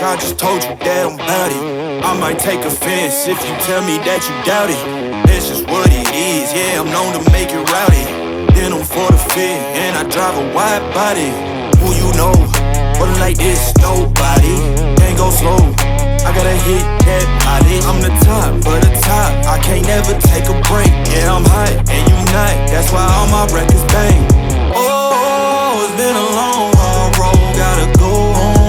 I just told you that I'm bout it. I might take offense if you tell me that you doubt it. That's just what it is, yeah, I'm known to make it rowdy. Then I'm for the fit, and I drive a wide body. Who you know, but like this, nobody. Can't go slow, I gotta hit that body. I'm the top of the top, I can't never take a break. Yeah, I'm hot, and you not, that's why all my records bang. Oh, it's been a long, hard road, gotta go home.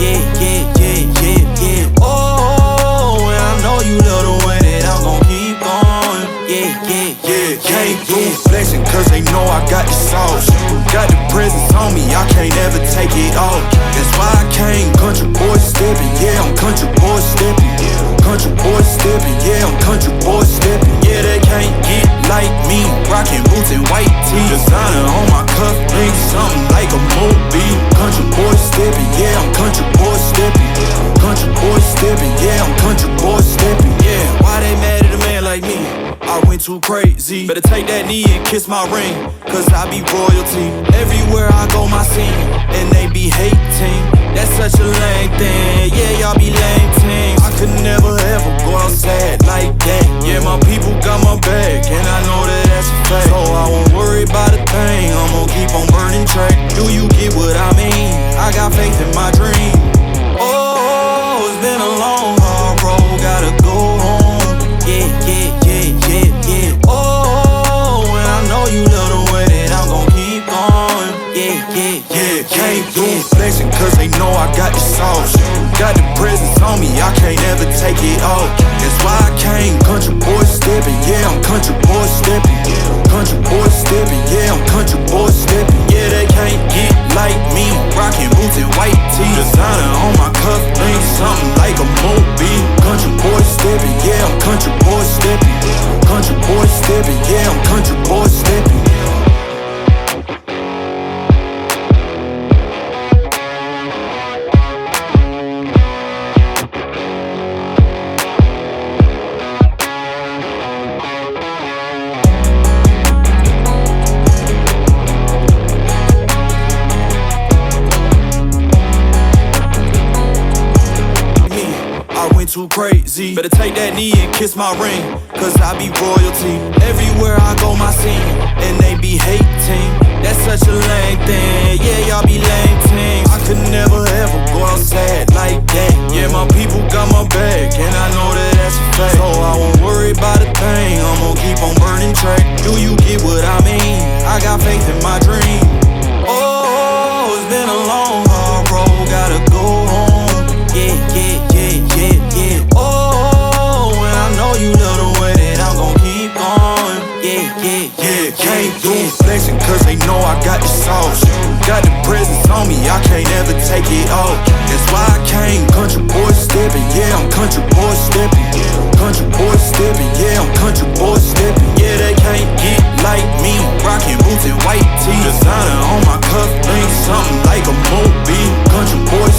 Yeah, yeah, yeah, yeah, yeah. Oh, and I know you love the way that I'm gon' keep going. Yeah, yeah, yeah, can't do flexing, cause they know I got the sauce. Got the presence on me, I can't ever take it off. That's why I came country boy steppin'. Yeah, I'm country boy steppin'. Country boy steppin', yeah, I'm country boy steppin'. Yeah, they can't get like me, rockin' boots and white tee. Designer on my cuff link, something like a movie. Country boy steppin', yeah, I'm country boy steppin'. Country boy steppin', yeah, I'm country boy steppin'. Yeah, why they mad at a man like me? I went too crazy. Better take that knee and kiss my ring, cause I be royalty. Everywhere I go, my scene, and they be hating. That's such a lame thing, yeah, y'all be lame teams. I could never ever go outside like that. Yeah, my people got my back, and I know that that's a fact. So I won't worry about a thing, I'm gon' keep on burning track. Do you get what I mean? I got faith in my dream. Oh, it's been a long, hard road, gotta go home. Yeah, yeah, yeah, yeah, yeah. Oh, and I know you love the way that I'm gon' keep going. Yeah, yeah, yeah, can't do flexing, cause they know I got the sauce. Got the presence on me, I can't ever take it off. That's why I came country boy steppin'. Yeah, I'm country boy steppin'. Country boy steppin', yeah, I'm country boy steppin'. Yeah, they can't get like me, rockin' boots and white tee. Designer on my cuff link, something like a movie. Country boy steppin', yeah, I'm country boy steppin'. Country boy steppin', yeah, I'm country boy steppin'. Too crazy. Better take that knee and kiss my ring, cause I be royalty. Everywhere I go, my scene, and they be hating. That's such a lame thing, yeah, y'all be lame teams. I could never ever go outside like that. Yeah, my people got my back, and I know that that's a fact. So I won't worry about a thing, I'm gon' keep on burning track. Do you get what I mean? I got faith in my dream. Oh, it's been a long, hard road, gotta go home. Yeah, yeah, yeah, yeah, yeah. Oh, and I know you love the way that I'm gon' keep going. Yeah, yeah, yeah, can't do flexing, cause they know I got the sauce. Got the presence on me, I can't ever take it off. That's why I came country boy steppin'. Yeah, I'm country boy steppin'. Country boy steppin', yeah, I'm country boy steppin'. Yeah, they can't get like me, rockin' boots and white tee. Designer on my cuff link, something like a movie. Country boy